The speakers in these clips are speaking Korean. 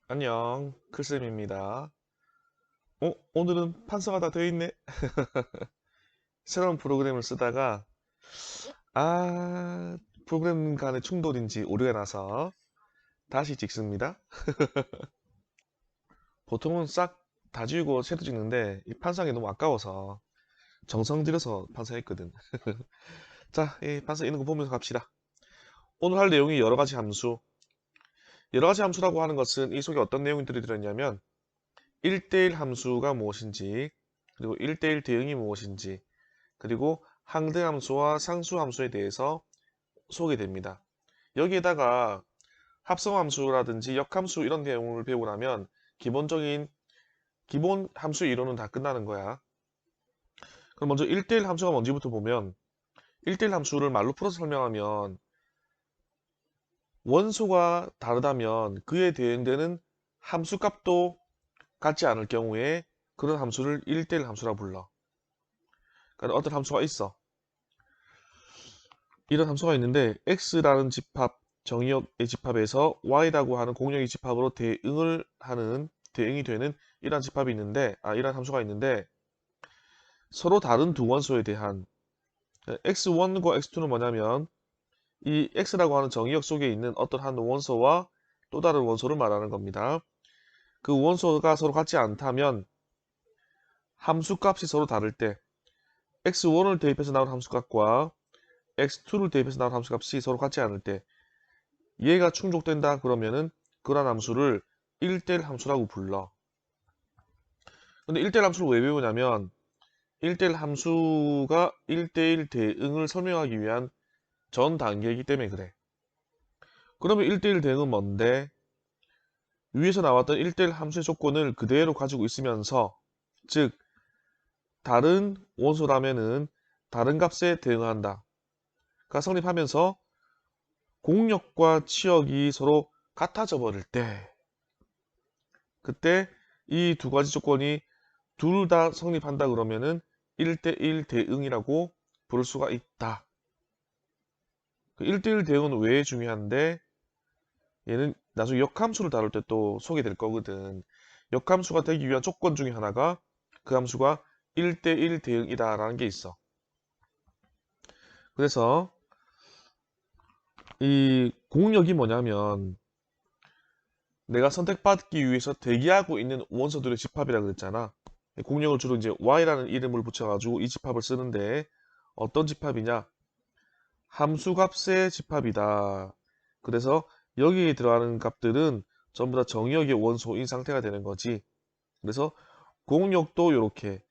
안녕, 클쌤입니다. 오늘은 판서가 다 되어 있네. 새로운 프로그램을 쓰다가, 아, 프로그램 간의 충돌인지 오류가 나서 다시 찍습니다. 보통은 싹 다 지우고 새로 찍는데, 이 판상이 너무 아까워서 정성 들여서 판사했거든. 자, 이 판사 있는 거 보면서 갑시다. 오늘 할 내용이 여러 가지 함수. 여러 가지 함수라고 하는 것은 이 속에 어떤 내용들이 들어있냐면, 1대1 함수가 무엇인지, 그리고 1대1 대응이 무엇인지, 그리고 항등함수와 상수함수에 대해서 소개됩니다. 여기에다가 합성함수라든지 역함수 이런 내용을 배우고 나면 기본적인 기본 함수 이론은 다 끝나는 거야. 그럼 먼저 1대1 함수가 뭔지부터 보면 1대1 함수를 말로 풀어서 설명하면 원소가 다르다면 그에 대응되는 함수값도 같지 않을 경우에 그런 함수를 1대1 함수라 불러. 그러니까 어떤 함수가 있어. 이런 함수가 있는데 x라는 집합, 정의역의 집합에서 y라고 하는 공역의 집합으로 대응이 되는 이러한 집합이 있는데, 이러한 함수가 있는데 서로 다른 두 원소에 대한 x1과 x2는 뭐냐면 이 x라고 하는 정의역 속에 있는 어떤 한 원소와 또 다른 원소를 말하는 겁니다. 그 원소가 서로 같지 않다면 함수값이 서로 다를 때 x1을 대입해서 나온 함수값과 x2를 대입해서 나온 함수값이 서로 같지 않을 때 얘가 충족된다 그러면은 그런 함수를 1대1 함수라고 불러. 근데 1대1 함수를 왜 배우냐면 1대1 함수가 1대1 대응을 설명하기 위한 전 단계이기 때문에 그래. 그러면 1대1 대응은 뭔데? 위에서 나왔던 1대1 함수의 조건을 그대로 가지고 있으면서 즉 다른 원소라면은 다른 값에 대응한다. 가 성립하면서 공역과 치역이 서로 같아져 버릴 때 그때 이 두 가지 조건이 둘 다 성립한다 그러면은 1대1 대응이라고 부를 수가 있다. 그 1대1 대응은 왜 중요한데 얘는 나중에 역함수를 다룰 때 또 소개될 거거든. 역함수가 되기 위한 조건 중에 하나가 그 함수가 1대1 대응이다라는 게 있어. 그래서 이 공역이 뭐냐면 내가 선택받기 위해서 대기하고 있는 원소들의 집합이라 그랬잖아. 공역을 주로 이제 y라는 이름을 붙여가지고 이 집합을 쓰는데 어떤 집합이냐? 함수값의 집합이다. 그래서 여기에 들어가는 값들은 전부 다 정의역의 원소인 상태가 되는 거지. 그래서 공역도 이렇게,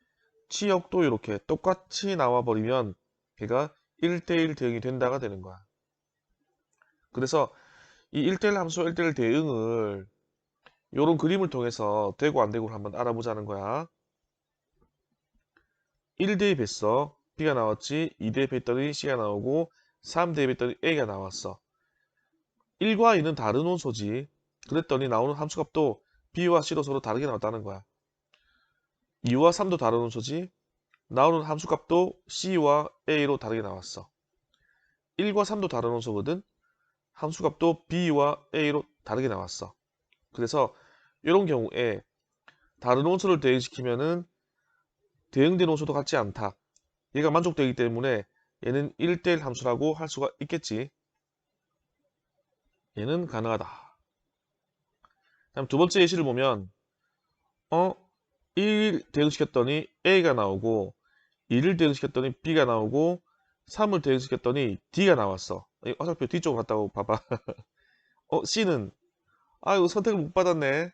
치역도 이렇게 똑같이 나와버리면 걔가 1대1 대응이 된다가 되는 거야. 그래서 이 1대1 함수와 1대1 대응을 이런 그림을 통해서 되고 안 되고를 한번 알아보자는 거야. 1 대입했어. B가 나왔지. 2 대입했더니 C가 나오고 3 대입했더니 A가 나왔어. 1과 2는 다른 원소지. 그랬더니 나오는 함수값도 B와 C로 서로 다르게 나왔다는 거야. 2와 3도 다른 원소지. 나오는 함수값도 C와 A로 다르게 나왔어. 1과 3도 다른 원소거든. 함수값도 B와 A로 다르게 나왔어. 그래서 이런 경우에 다른 원소를 대응시키면은 대응된 원소도 같지 않다. 얘가 만족되기 때문에 얘는 1대1 함수라고 할 수가 있겠지. 얘는 가능하다. 다음 두 번째 예시를 보면 1 대응시켰더니 A가 나오고 2를 대응시켰더니 B가 나오고 3을 대응시켰더니 D가 나왔어. 화살표 뒤쪽으로 갔다고 봐봐. C는 이거 선택을 못 받았네.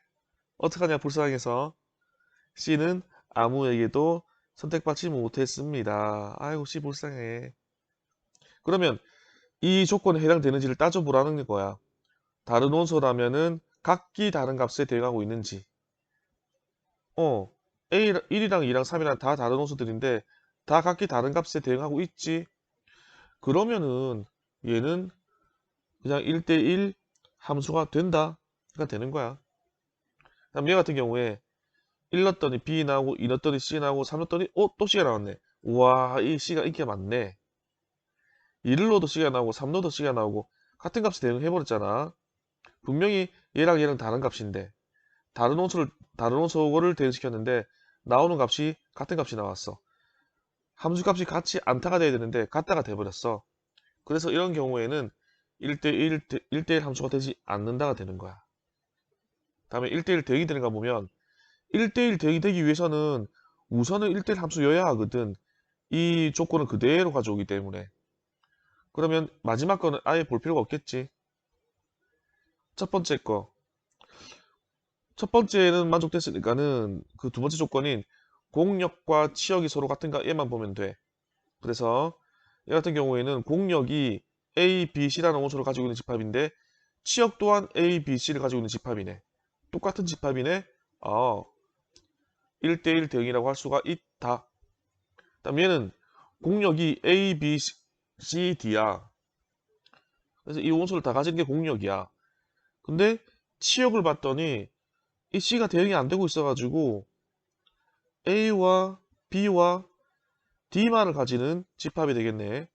어떡하냐 불쌍해서. C는 아무에게도 선택받지 못했습니다. 아이고 C 불쌍해. 그러면 이 조건에 해당되는지를 따져보라는 거야. 다른 원소라면은 각기 다른 값에 대응하고 있는지. 어, 1이랑 2랑 3이랑 다 다른 원소들인데 다 각기 다른 값에 대응하고 있지. 그러면은 얘는 그냥 1대1 함수가 된다가 되는 거야. 그다음 얘 같은 경우에 1 넣었더니 B 나오고 2 넣었더니 C 나오고 3 넣었더니 또 C가 나왔네. 우와, 이 C가 인기가 많네. 2를 넣어도 C가 나오고 3 넣어도 C가 나오고 같은 값에 대응해버렸잖아. 분명히 얘랑 얘랑 다른 값인데 다른 원소를 대응시켰는데 나오는 값이 같은 값이 나왔어. 함수 값이 같지 않다가 돼야 되는데 같다가 돼버렸어. 그래서 이런 경우에는 1대1 함수가 되지 않는다가 되는 거야. 다음에 1대1 대응이 되는가 보면 1대1 대응이 되기 위해서는 우선은 1대1 함수여야 하거든. 이 조건은 그대로 가져오기 때문에. 그러면 마지막 거는 아예 볼 필요가 없겠지. 첫 번째 거. 첫 번째는 만족됐으니까는 그 두 번째 조건인 공력과 치역이 서로 같은가 얘만 보면 돼. 그래서 얘 같은 경우에는 공력이 A, B, C라는 원소를 가지고 있는 집합인데 치역 또한 A, B, C를 가지고 있는 집합이네. 똑같은 집합이네. 1대1 대응이라고 할 수가 있다. 그다음 얘는 공력이 A, B, C, D야. 그래서 이 원소를 다 가진 게 공력이야. 근데 치역을 봤더니 이 C가 대응이 안 되고 있어가지고 A와 B와 D만을 가지는 집합이 되겠네.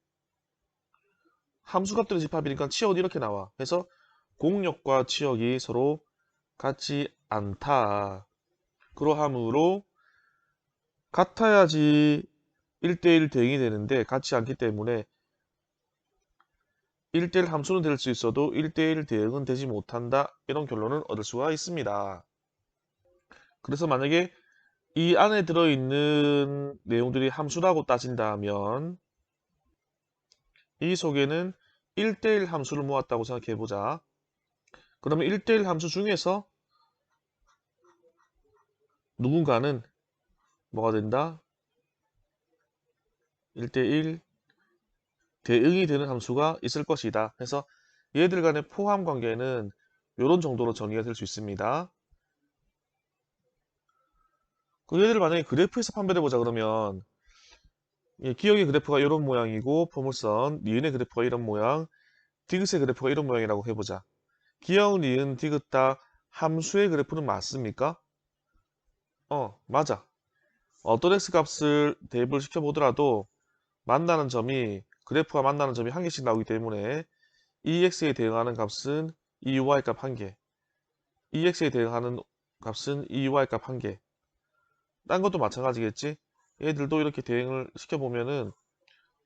함수값들의 집합이니까 치역은 이렇게 나와. 그래서 공력과 치역이 서로 같지 않다. 그러하므로 같아야지 1대1 대응이 되는데 같지 않기 때문에 1대1 함수는 될 수 있어도 1대1 대응은 되지 못한다. 이런 결론을 얻을 수가 있습니다. 그래서 만약에 이 안에 들어있는 내용들이 함수라고 따진다면 이 속에는 1대1 함수를 모았다고 생각해보자. 그러면 1대1 함수 중에서 누군가는 뭐가 된다? 1대1 대응이 되는 함수가 있을 것이다. 그래서 얘들 간의 포함 관계는 이런 정도로 정의가 될 수 있습니다. 그 얘들을 만약에 그래프에서 판별해보자 그러면 기억의 그래프가 이런 모양이고 포물선, 니은의 그래프가 이런 모양, 디귿의 그래프가 이런 모양이라고 해보자. 기억, 니은, 디귿 다 함수의 그래프는 맞습니까? 맞아. 어떤 x값을 대입을 시켜보더라도 만나는 점이 그래프가 만나는 점이 한 개씩 나오기 때문에 EX에 대응하는 값은 EY 값 한 개, EX에 대응하는 값은 EY 값 한 개. 딴 것도 마찬가지겠지? 얘들도 이렇게 대응을 시켜보면은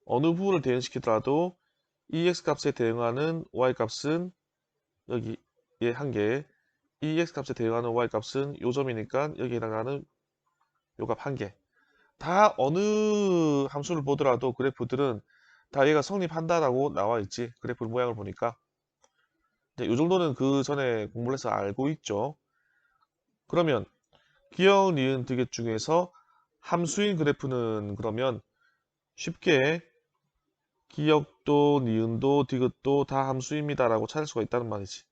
어느 부분을 대응시키더라도 EX 값에 대응하는 Y 값은 여기 얘 한 개, EX 값에 대응하는 Y 값은 요 점이니까 여기에 해당하는 요 값 한 개. 다 어느 함수를 보더라도 그래프들은 다 얘가 성립한다라고 나와 있지. 그래프 모양을 보니까. 이 정도는 그 전에 공부를 해서 알고 있죠. 그러면 기억, 니은, 디귿 중에서 함수인 그래프는 그러면 쉽게 기억도, 니은도, 디귿도 다 함수입니다 라고 찾을 수가 있다는 말이지.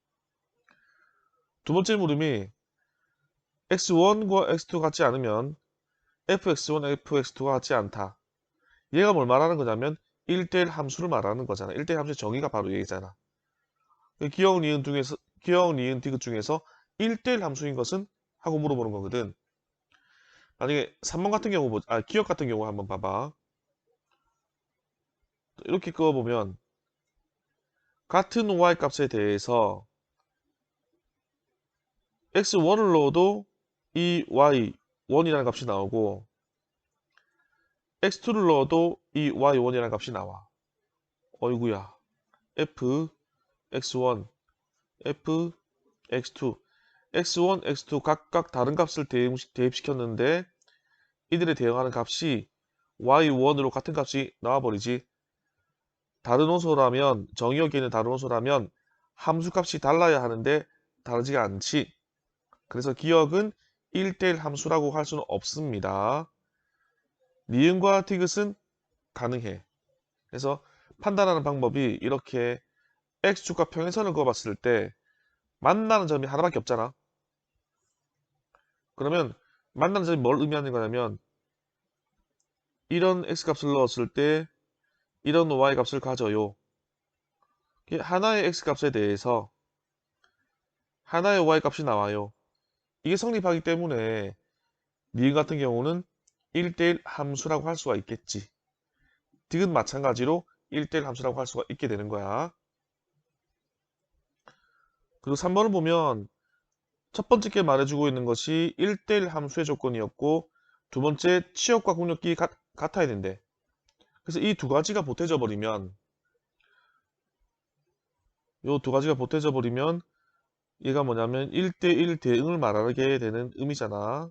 두 번째 물음이 x1과 x2 같지 않으면 fx1, fx2가 같지 않다. 얘가 뭘 말하는 거냐면 1대1 함수를 말하는 거잖아. 1대1 함수의 정의가 바로 얘기잖아. 기억, 니은, 디귿 중에서 1대1 함수인 것은? 하고 물어보는 거거든. 만약에 3번 같은 경우 기억 같은 경우 한번 봐봐. 이렇게 그어보면 같은 y 값에 대해서 x1을 넣어도 이 y 1이라는 값이 나오고 x2를 넣어도 이 y1이라는 값이 나와. 어이구야. f x1, f x2, x1, x2 각각 다른 값을 대입시켰는데 이들에 대응하는 값이 y1으로 같은 값이 나와버리지. 다른 원소라면 정의역에 있는 다른 원소라면 함수값이 달라야 하는데 다르지가 않지. 그래서 기억은 1대1 함수라고 할 수는 없습니다. 니은과 디귿은 가능해. 그래서 판단하는 방법이 이렇게 x축과 평행선을 그어봤을 때 만나는 점이 하나밖에 없잖아. 그러면 만나는 점이 뭘 의미하는 거냐면 이런 x값을 넣었을 때 이런 y값을 가져요. 하나의 x값에 대해서 하나의 y값이 나와요. 이게 성립하기 때문에 니은 같은 경우는 1대1 함수라고 할 수가 있겠지. 디귿 마찬가지로 1대1 함수라고 할 수가 있게 되는 거야. 그리고 3번을 보면 첫 번째 게 말해주고 있는 것이 1대1 함수의 조건이었고 두 번째 치역과 공역이 같아야 된대. 그래서 이 두 가지가 보태져 버리면 요 두 가지가 보태져 버리면 얘가 뭐냐면 1대1 대응을 말하게 되는 의미잖아.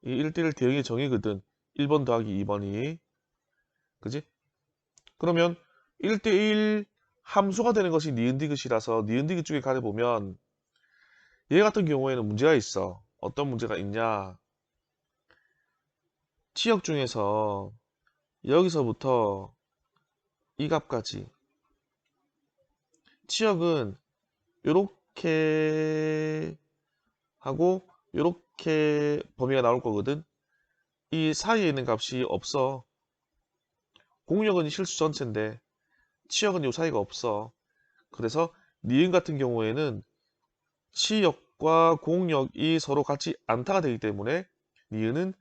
이 1대1 대응의 정의거든. 1번 더하기 2번이. 그지? 그러면 1대1 함수가 되는 것이 니은디귿이라서 니은디귿 쪽에 가려보면 얘 같은 경우에는 문제가 있어. 어떤 문제가 있냐? 치역 중에서 여기서부터 이 값까지 치역은 요렇게 하고 요렇게 범위가 나올 거거든. 이 사이에 있는 값이 없어. 공역은 실수 전체인데 치역은 요 사이가 없어. 그래서 니은 같은 경우에는 치역과 공역이 서로 같이 안타가 되기 때문에 니은은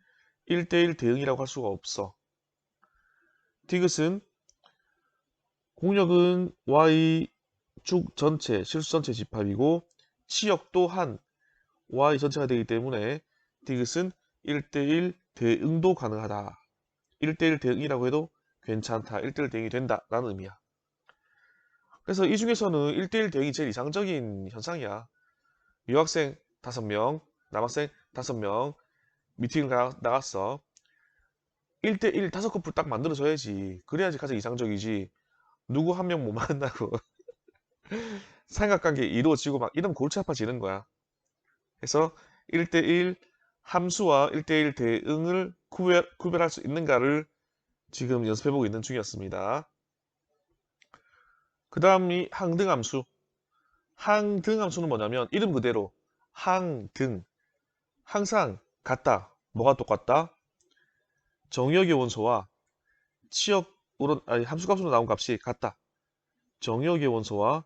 1대1 대응이라고 할 수가 없어. 디귿은 공역은 Y축 전체, 실수 전체 집합이고 치역 또한 Y 전체가 되기 때문에 디귿은 1대1 대응도 가능하다. 1대1 대응이라고 해도 괜찮다. 1대1 대응이 된다. 라는 의미야. 그래서 이 중에서는 1대1 대응이 제일 이상적인 현상이야. 유학생 5명, 남학생 5명 미팅을 나갔어. 1대1 5커플 딱 만들어줘야지. 그래야지 가장 이상적이지. 누구 한 명 못 만나고 삼각관계 이루어지고 막 이러면 골치 아파지는 거야. 그래서 1대1 함수와 1대1 대응을 구별할 수 있는가를 지금 연습해보고 있는 중이었습니다. 그 다음이 항등함수. 항등함수는 뭐냐면 이름 그대로 항등. 항상 같다. 뭐가 똑같다? 정의역의 원소와 치역으로, 아니, 함수값으로 나온 값이 같다. 정의역의 원소와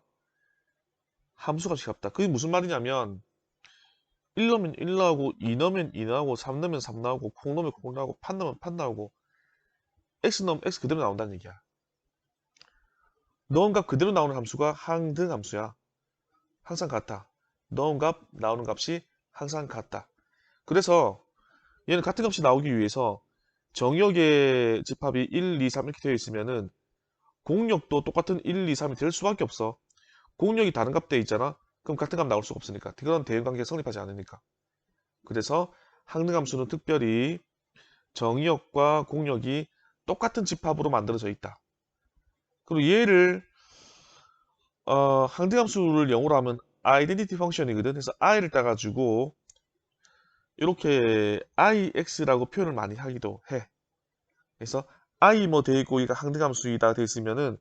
함수값이 같다. 그게 무슨 말이냐면 1 넣으면 1 나오고 2 넣으면 2 나오고 3 넣으면 3 나오고 콩 넣으면 콩 나오고 판 넣으면 판 나오고 x 넣으면 x 그대로 나온다는 얘기야. 넣은 값 그대로 나오는 함수가 항등 함수야. 항상 같다. 넣은 값 나오는 값이 항상 같다. 그래서 얘는 같은 값이 나오기 위해서 정역의 집합이 1, 2, 3 이렇게 되어 있으면은 공역도 똑같은 1, 2, 3이 될 수밖에 없어. 공역이 다른 값 돼 있잖아. 그럼 같은 값 나올 수가 없으니까. 그런 대응관계가 성립하지 않으니까. 그래서 항등함수는 특별히 정의역과 공역이 똑같은 집합으로 만들어져 있다. 그리고 얘를 항등함수를 영어로 하면 아이덴티티 펑션이거든. 그래서 i를 따가지고 이렇게 ix라고 표현을 많이 하기도 해. 그래서 i 뭐 돼 있고 이가 항등함수이다 돼 있으면은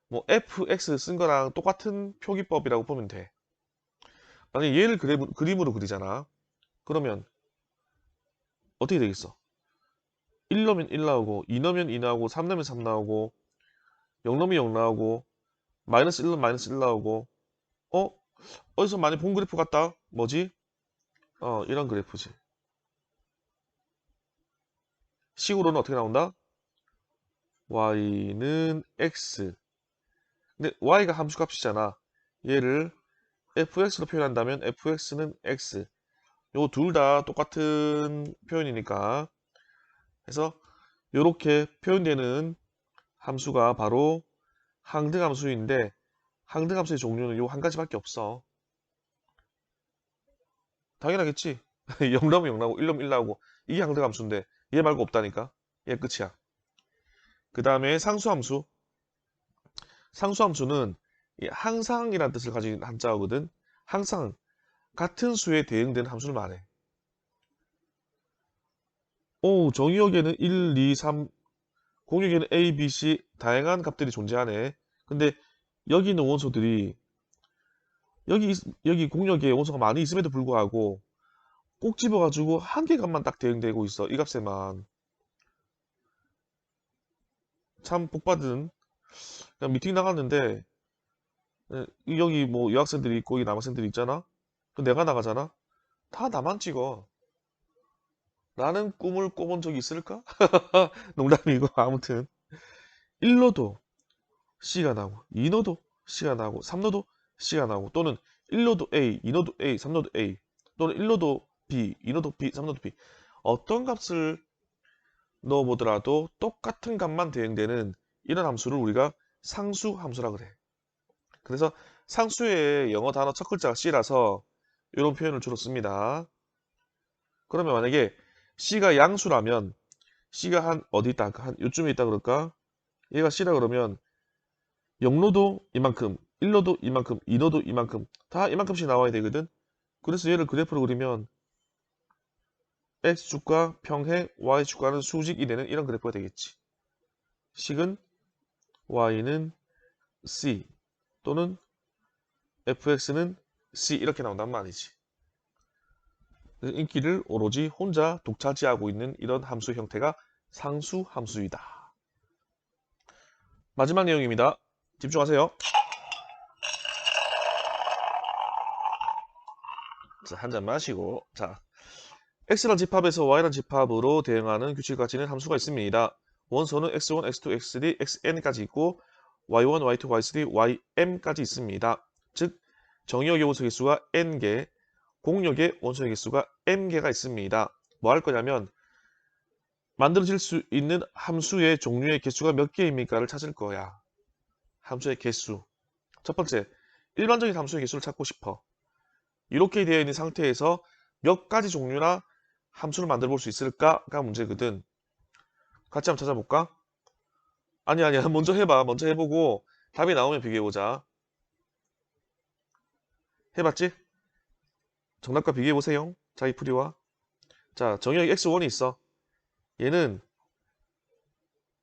뭐 fx 쓴 거랑 똑같은 표기법이라고 보면 돼. 만약에 얘를 그림으로 그리잖아. 그러면 어떻게 되겠어? 1 넣으면 1 나오고 2 넣으면 2 나오고 3 넣으면 3 나오고 0 넣으면 0 나오고 마이너스 1 넣으면 마이너스 1 나오고 어? 어디서 많이 본 그래프 같다? 뭐지? 이런 그래프지. 식으로는 어떻게 나온다? y는 x. 근데 y가 함수값이잖아. 얘를 fx로 표현한다면 fx는 x. 요 둘 다 똑같은 표현이니까. 그래서 이렇게 표현되는 함수가 바로 항등함수인데 항등함수의 종류는 요 한 가지밖에 없어. 당연하겠지. 0 나오면 0 나오고 1 나오면 1 나오고 이게 항등함수인데 얘 말고 없다니까. 얘 끝이야. 그 다음에 상수함수. 상수함수는 이 항상이라는 뜻을 가진 한자어거든. 항상 같은 수에 대응되는 함수를 말해. 오, 정의역에는 1, 2, 3, 공역에는 A, B, C 다양한 값들이 존재하네. 근데 여기 있는 원소들이 여기 공역에 원소가 많이 있음에도 불구하고 꼭 집어가지고 한 개 값만 딱 대응되고 있어. 이 값에만. 참 복받은 그냥 미팅 나갔는데 여기 뭐 여학생들이 있고 이 남학생들이 있잖아. 그 내가 나가잖아. 다 나만 찍어. 나는 꿈을 꿔본 적이 있을까? 농담이고 아무튼 1로도 C가 나오고 2로도 C가 나오고 3로도 C가 나오고 또는 1노드 A, 2노드 A, 3노드 A 또는 1노드 B, 2노드 B, 3노드 B 어떤 값을 넣어보더라도 똑같은 값만 대응되는 이런 함수를 우리가 상수 함수라 그래. 그래서 상수의 영어 단어 첫 글자가 C라서 이런 표현을 주로 씁니다. 그러면 만약에 C가 양수라면 C가 한 어디 있다? 한 요쯤에 있다 그럴까? 얘가 C라 그러면 0로도 이만큼, 1로도 이만큼, 2로도 이만큼 다 이만큼씩 나와야 되거든. 그래서 얘를 그래프로 그리면 X축과 평행, Y축과는 수직이 되는 이런 그래프가 되겠지. 식은 Y는 C 또는 fx는 c 이렇게 나온단 말이지. 인기를 오로지 혼자 독차지하고 있는 이런 함수 형태가 상수 함수이다. 마지막 내용입니다. 집중하세요. 자, 한 잔 마시고 자, x란 집합에서 y란 집합으로 대응하는 규칙을 가지는 함수가 있습니다. 원소는 x1, x2, x3, xn까지 있고 y1, y2, y3, ym까지 있습니다. 즉 정의역의 원소 개수가 n개, 공역의 원소의 개수가 m개가 있습니다. 뭐 할 거냐면 만들어질 수 있는 함수의 종류의 개수가 몇 개입니까를 찾을 거야. 함수의 개수. 첫 번째, 일반적인 함수의 개수를 찾고 싶어. 이렇게 되어 있는 상태에서 몇 가지 종류나 함수를 만들어 볼 수 있을까가 문제거든. 같이 한번 찾아볼까? 아니야. 먼저 해봐. 먼저 해보고 답이 나오면 비교해보자. 해봤지? 정답과 비교해보세요. 자기 풀이와. 자, 정의역이 x1이 있어.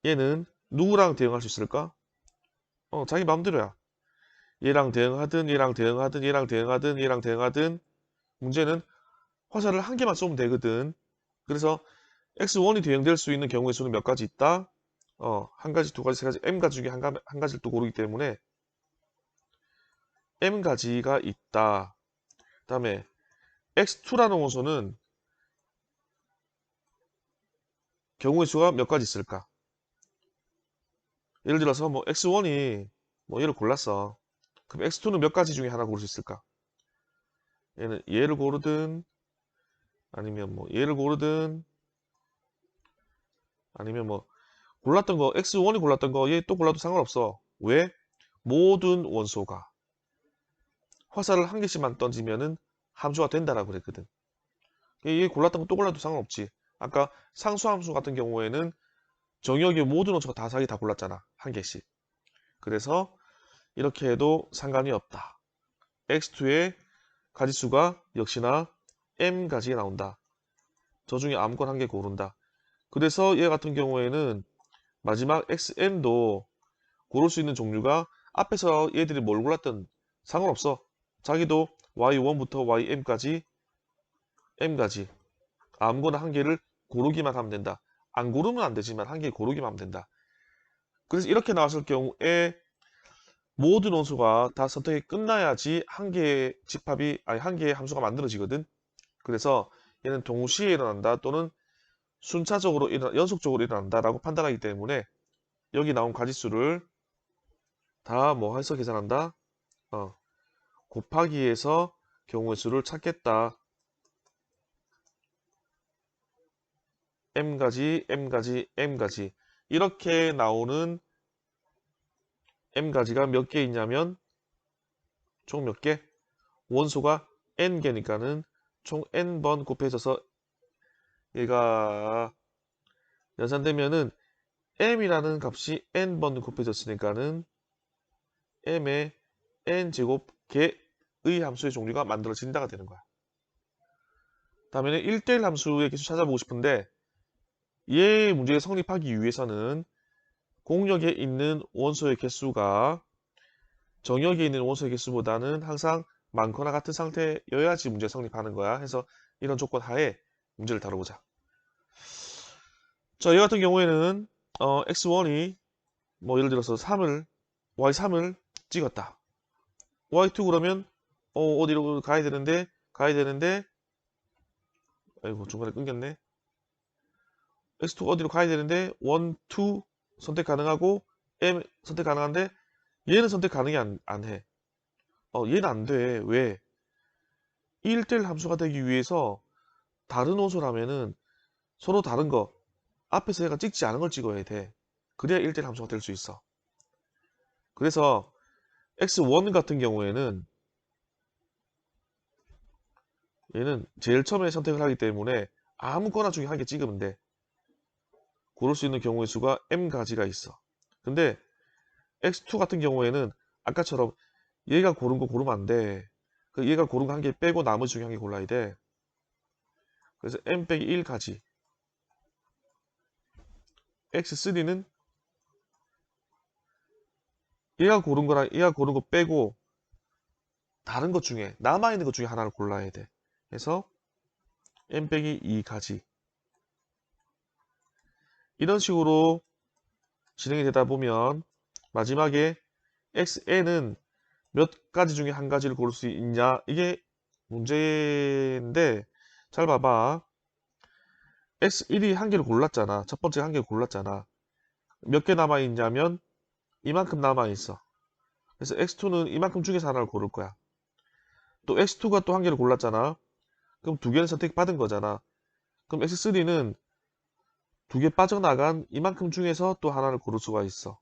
얘는 누구랑 대응할 수 있을까? 자기 마음대로야. 얘랑 대응하든 얘랑 대응하든 얘랑 대응하든 얘랑 대응하든 문제는 화살을 한 개만 쏘면 되거든. 그래서 x1이 대응될 수 있는 경우의 수는 몇 가지 있다? 한 가지, 두 가지, 세 가지, m가지 중에 한 가지를 또 고르기 때문에 m가지가 있다. 그 다음에 x2라는 원소는 경우의 수가 몇 가지 있을까? 예를 들어서 뭐 x1이 뭐 얘를 골랐어. 그럼 x2는 몇 가지 중에 하나 고를 수 있을까? 얘를 고르든 아니면 뭐 얘를 고르든 아니면 뭐 골랐던 거 x1이 골랐던 거 얘 또 골라도 상관없어. 왜? 모든 원소가 화살을 한 개씩만 던지면은 함수가 된다라고 그랬거든. 얘 골랐던 거 또 골라도 상관없지. 아까 상수함수 같은 경우에는 정의역의 모든 원소가 다 자기 다 골랐잖아. 한 개씩. 그래서 이렇게 해도 상관이 없다. x2의 가지수가 역시나 m가지가 나온다. 저 중에 아무거나 한 개 고른다. 그래서 얘 같은 경우에는 마지막 xn도 고를 수 있는 종류가 앞에서 얘들이 뭘 골랐든 상관없어. 자기도 y1부터 ym까지 m까지 아무거나 한 개를 고르기만 하면 된다. 안 고르면 안 되지만 한 개 고르기만 하면 된다. 그래서 이렇게 나왔을 경우에 모든 원소가 다 선택이 끝나야지 한 개의 집합이 아니 한 개의 함수가 만들어지거든. 그래서 얘는 동시에 일어난다 또는 순차적으로 연속적으로 일어난다라고 판단하기 때문에 여기 나온 가지수를 다 뭐 해서 계산한다. 곱하기해서 경우의 수를 찾겠다. m가지 이렇게 나오는 m가지가 몇 개 있냐면 총 몇 개? 원소가 n개니까는 총 n번 곱해져서 얘가 연산되면은 m이라는 값이 n번 곱해졌으니까는 m의 n제곱 개의 함수의 종류가 만들어진다가 되는 거야. 다음에는 1대1 함수의 개수 찾아보고 싶은데 얘 문제가 성립하기 위해서는 공역에 있는 원소의 개수가 정역에 있는 원소의 개수보다는 항상 많거나 같은 상태여야지 문제가 성립하는 거야. 해서 이런 조건 하에 문제를 다뤄보자. 자, 얘 같은 경우에는 x1이 뭐 예를 들어서 y3을 찍었다. y2 그러면 어디로 가야 되는데 아이고 중간에 끊겼네. x2 어디로 가야 되는데 1, 2 선택 가능하고 m 선택 가능한데 얘는 선택 가능이 안 해. 얘는 안 돼. 왜? 1대1 함수가 되기 위해서 다른 호수라면은 서로 다른 거 앞에서 얘가 찍지 않은 걸 찍어야 돼. 그래야 1대1 함수가 될 수 있어. 그래서 x1 같은 경우에는 얘는 제일 처음에 선택을 하기 때문에 아무거나 중에 한 개 찍으면 돼. 고를 수 있는 경우의 수가 m가지가 있어. 근데 x2 같은 경우에는 아까처럼 얘가 고른 거 고르면 안 돼. 얘가 고른 거 한 개 빼고 나머지 중에 한 개 골라야 돼. 그래서 m 빼기 1가지. x3는 얘가 고른 거랑 얘가 고른 거 빼고 다른 것 중에 남아있는 것 중에 하나를 골라야 돼. 그래서 m 빼기 2가지. 이런 식으로 진행이 되다 보면 마지막에 xn은 몇 가지 중에 한 가지를 고를 수 있냐, 이게 문제인데, 잘 봐봐. x1이 한 개를 골랐잖아. 첫 번째 한 개를 골랐잖아. 몇 개 남아있냐면 이만큼 남아있어. 그래서 x2는 이만큼 중에서 하나를 고를 거야. 또 x2가 또 한 개를 골랐잖아. 그럼 두 개는 선택받은 거잖아. 그럼 x3는 두 개 빠져나간 이만큼 중에서 또 하나를 고를 수가 있어.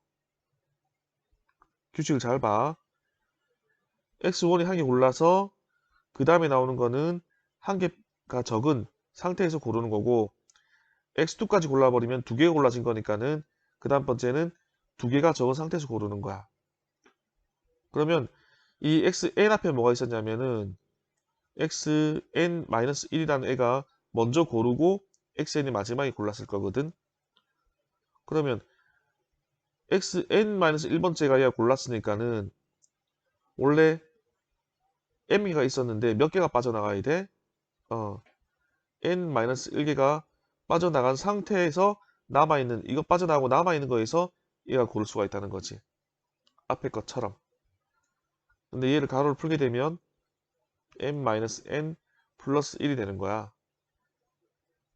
규칙을 잘 봐. x1이 한 개 골라서 그 다음에 나오는 거는 한 개가 적은 상태에서 고르는 거고, x2까지 골라버리면 두 개가 골라진 거니까는 그 다음 번째는 두 개가 적은 상태에서 고르는 거야. 그러면 이 xn 앞에 뭐가 있었냐면은 xn-1이라는 애가 먼저 고르고 xn이 마지막에 골랐을 거거든. 그러면 xn-1번째가 얘가 골랐으니까는 원래 m개가 있었는데 몇 개가 빠져나가야 돼? n-1개가 빠져나간 상태에서 남아있는, 이거 빠져나가고 남아있는 거에서 얘가 고를 수가 있다는 거지. 앞에 것처럼. 근데 얘를 가로를 풀게 되면 m-n 플러스 1이 되는 거야.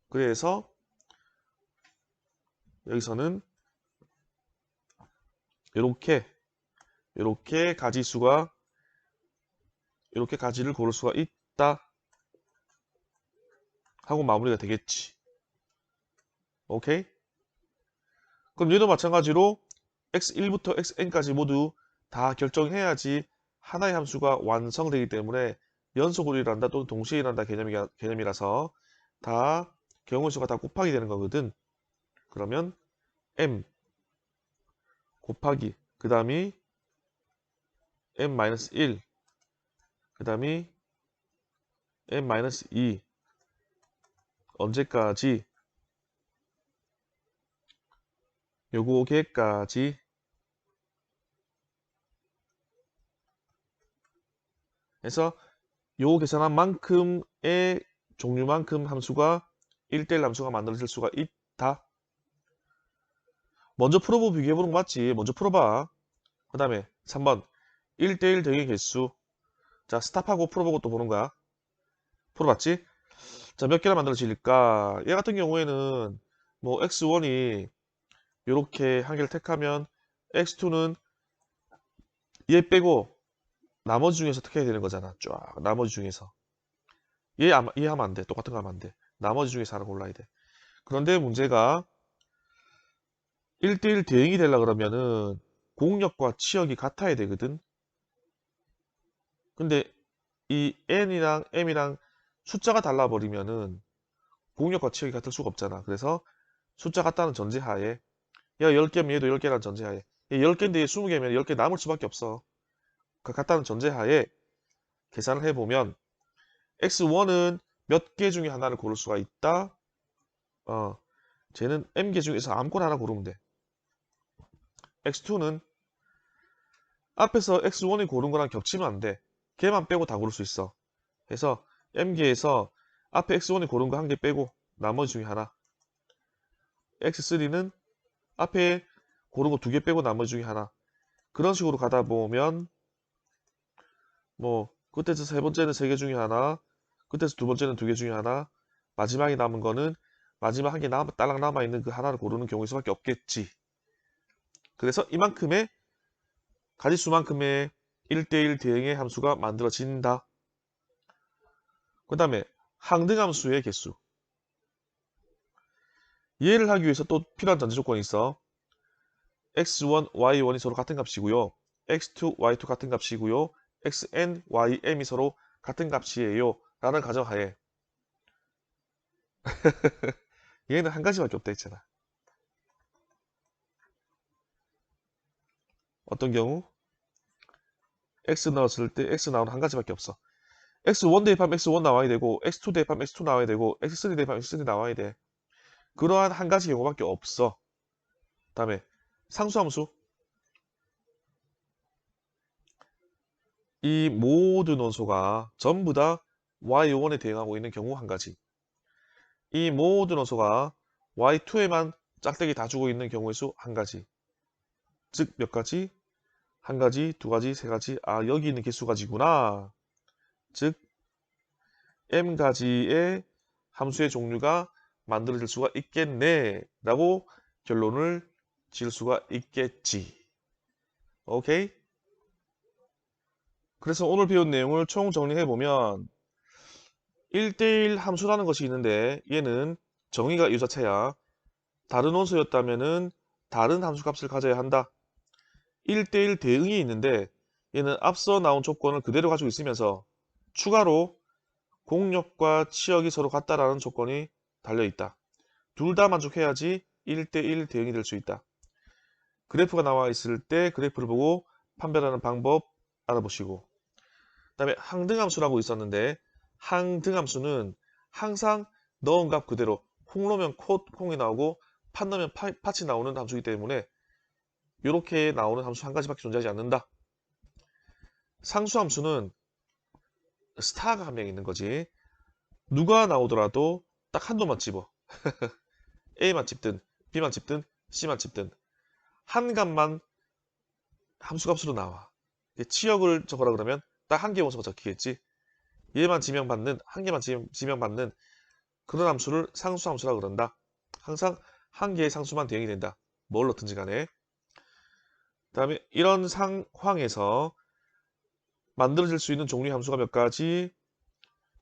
그래서 여기서는 이렇게 가지수가, 이렇게 가지를 고를 수가 있다 하고 마무리가 되겠지. 오케이? 그럼 얘도 마찬가지로 x1부터 xn까지 모두 다 결정해야지 하나의 함수가 완성되기 때문에 연속으로 일어난다 또는 동시에 일어난다 개념이라서 다 경우수가 다 곱하기 되는 거거든. 그러면 m 곱하기 그 다음이 m-1 그 다음이 m-2 언제까지? 요거게까지 해서 요 계산한 만큼의 종류만큼 함수가 1대1 함수가 만들어질 수가 있다. 먼저 풀어보고 비교해보는 거 맞지? 먼저 풀어봐. 그 다음에 3번 1대1 대응의 개수. 자, 스탑하고 풀어보고 또 보는 거야. 풀어봤지? 자, 몇 개나 만들어질까? 얘 같은 경우에는 뭐 x1이 이렇게 한 개를 택하면 x2는 얘 빼고 나머지 중에서 택해야 되는 거잖아. 쫙 나머지 중에서 얘 하면 안 돼. 똑같은 거 하면 안 돼. 나머지 중에서 하나 골라야 돼. 그런데 문제가 1대1 대응이 되려고 그러면은 공역과 치역이 같아야 되거든. 근데 이 n이랑 m이랑 숫자가 달라버리면은 공역과 치역이 같을 수가 없잖아. 그래서 숫자 같다는 전제하에 얘가 10개면 얘도 10개라는 전제하에 얘 10개인데 얘 20개면 10개 남을 수밖에 없어. 그 같다는 전제하에 계산을 해보면 x1은 몇 개 중에 하나를 고를 수가 있다. 쟤는 m개 중에서 아무거나 하나 고르면 돼. x2는 앞에서 x1이 고른 거랑 겹치면 안 돼. 걔만 빼고 다 고를 수 있어. 그래서 m개에서 앞에 x1이 고른 거 한 개 빼고 나머지 중에 하나. x3는 앞에 고른 거 두 개 빼고 나머지 중에 하나. 그런 식으로 가다 보면 뭐 그때서 세 번째는 세 개 중에 하나, 그때서 두 번째는 두 개 중에 하나, 마지막에 남은 거는 마지막 한 개 딸랑 남아있는 그 하나를 고르는 경우일 수밖에 없겠지. 그래서 이만큼의 가지수만큼의 1대1 대응의 함수가 만들어진다. 그 다음에 항등함수의 개수. 이해를 하기 위해서 또 필요한 전제 조건이 있어. x1, y1이 서로 같은 값이고요. x2, y2 같은 값이고요. xn, ym이 서로 같은 값이에요. 라는 가정하에 얘는 한 가지밖에 없다 했잖아. 어떤 경우? x 넣었을 때 x 나오는 한 가지밖에 없어. x1 대입하면 x1 나와야 되고 x2 대입하면 x2 나와야 되고 x3 대입하면 x3 나와야 돼. 그러한 한 가지 경우밖에 없어. 다음에 상수함수. 이 모든 원소가 전부 다 y1에 대응하고 있는 경우 한 가지. 이 모든 원소가 y2에만 짝대기 다 주고 있는 경우의 수 한 가지. 즉 몇 가지? 한 가지, 두 가지, 세 가지. 아, 여기 있는 개수 가지구나. 즉 m가지의 함수의 종류가 만들어질 수가 있겠네 라고 결론을 지을 수가 있겠지. 오케이? 그래서 오늘 배운 내용을 총 정리해보면 1대1 함수라는 것이 있는데 얘는 정의가 이 자체야. 다른 원소였다면 다른 함수값을 가져야 한다. 1대1 대응이 있는데 얘는 앞서 나온 조건을 그대로 가지고 있으면서 추가로 공력과 치역이 서로 같다라는 조건이 달려있다. 둘 다 만족해야지 1대1 대응이 될 수 있다. 그래프가 나와 있을 때 그래프를 보고 판별하는 방법 알아보시고, 그 다음에 항등함수라고 있었는데 항등함수는 항상 넣은 값 그대로 콩 넣으면 콩이 나오고 팥 넣으면 팥이 나오는 함수이기 때문에 이렇게 나오는 함수 한 가지밖에 존재하지 않는다. 상수함수는 스타가 한 명 있는 거지. 누가 나오더라도 딱 한도만 집어. A만 집든 B만 집든 C만 집든 한 값만 함수값으로 나와. 치역을 적어라 그러면 딱 한 개 원소가 적히겠지. 얘만 지명받는, 한 개만 지명받는 그런 함수를 상수함수라고 그런다. 항상 한 개의 상수만 대응이 된다. 뭘 넣든지 간에. 그 다음에 이런 상황에서 만들어질 수 있는 종류의 함수가 몇 가지,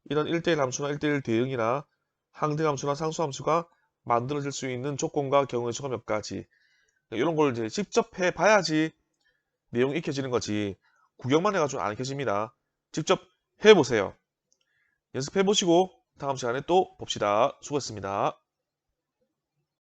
이런 1대1 함수나 1대1 대응이나 항등함수나 상수함수가 만들어질 수 있는 조건과 경우의 수가 몇 가지. 이런 걸 이제 직접 해봐야지 내용이 익혀지는 거지. 구경만 해가지고 안 익혀집니다. 직접 해보세요. 연습해보시고 다음 시간에 또 봅시다. 수고했습니다.